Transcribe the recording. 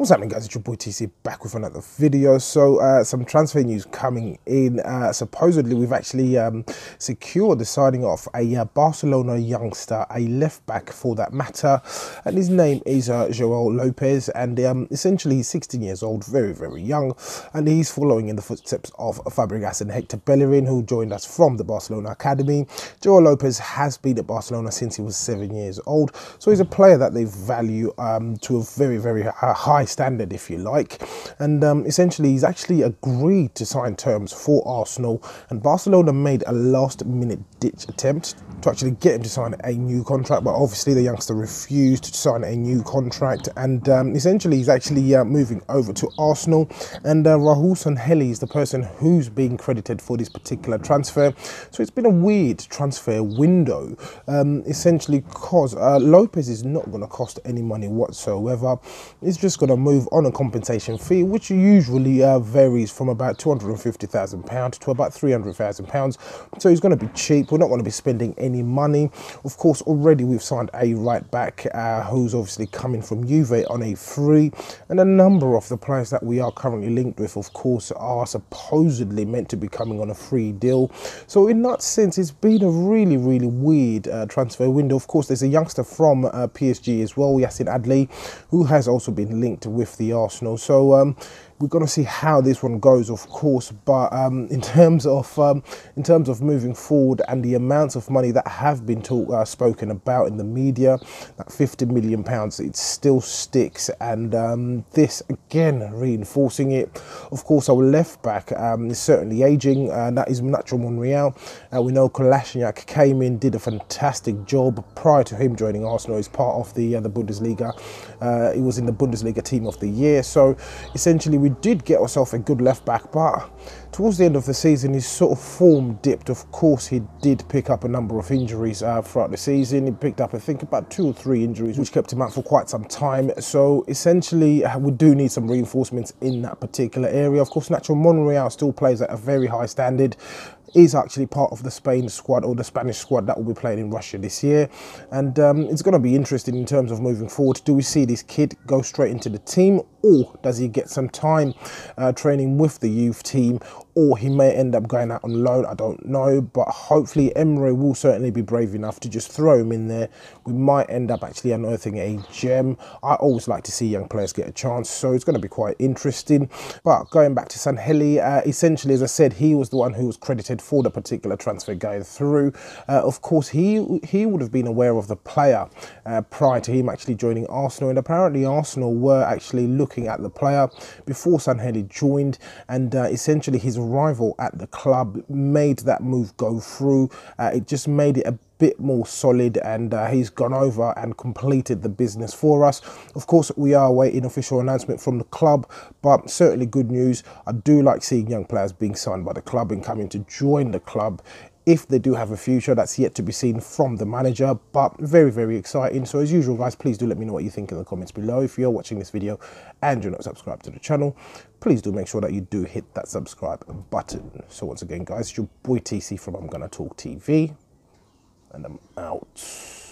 What's happening, guys? It's your boy TC back with another video. So some transfer news coming in. Supposedly we've actually secured the signing of a Barcelona youngster, a left back for that matter, and his name is Joel Lopez, and essentially he's 16 years old, very young, and he's following in the footsteps of Fabregas and Hector Bellerin, who joined us from the Barcelona academy. Joel Lopez has been at Barcelona since he was 7 years old, so he's a player that they value to a very high standard, if you like, and essentially he's actually agreed to sign terms for Arsenal, and Barcelona made a last-minute ditch attempt to actually get him to sign a new contract, but obviously the youngster refused to sign a new contract, and essentially he's actually moving over to Arsenal, and Raul Sanllehi is the person who's being credited for this particular transfer. So it's been a weird transfer window, essentially because Lopez is not going to cost any money whatsoever. It's just going to move on a compensation fee, which usually varies from about £250,000 to about £300,000. So he's going to be cheap. We're not going to be spending any money. Of course, already we've signed a right back who's obviously coming from Juve on a free, and a number of the players that we are currently linked with, of course, are supposedly meant to be coming on a free deal. So in that sense, it's been a really weird transfer window. Of course, there's a youngster from PSG as well, Yacine Adli, who has also been linked with the Arsenal. So we're going to see how this one goes, of course, but in terms of moving forward and the amounts of money that have been spoken about in the media, that £50 million, it still sticks, and this again reinforcing it. Of course, our left back is certainly aging, that is Nacho Monreal. We know Kolasinac came in, did a fantastic job prior to him joining Arsenal. He's part of the Bundesliga. He was in the Bundesliga team of the year, so essentially we did get ourselves a good left back, but towards the end of the season his sort of form dipped. Of course, he did pick up a number of injuries throughout the season. He picked up, I think, about 2 or 3 injuries, which kept him out for quite some time. So essentially we do need some reinforcements in that particular area. Of course, Nacho Monreal still plays at a very high standard, is actually part of the Spain squad, or the Spanish squad, that will be playing in Russia this year, and it's going to be interesting in terms of moving forward. Do we see this kid go straight into the team, or does he get some time training with the youth team, or he may end up going out on loan? I don't know, but hopefully Emre will certainly be brave enough to just throw him in there. We might end up actually unearthing a gem. I always like to see young players get a chance, so it's going to be quite interesting. But going back to Sanllehi, essentially, as I said, he was the one who was credited for the particular transfer going through. Of course, he would have been aware of the player prior to him actually joining Arsenal, and apparently Arsenal were actually looking at the player before Sanllehi joined, and essentially his rival at the club made that move go through. It just made it a bit more solid, and he's gone over and completed the business for us. Of course, we are awaiting official announcement from the club, but certainly good news. I do like seeing young players being signed by the club and coming to join the club. If they do have a future, that's yet to be seen from the manager, but very exciting. So as usual, guys, please do let me know what you think in the comments below. If you're watching this video and you're not subscribed to the channel, please do make sure that you do hit that subscribe button. So once again, guys, it's your boy TC from I'm Gonna Talk TV, and I'm out.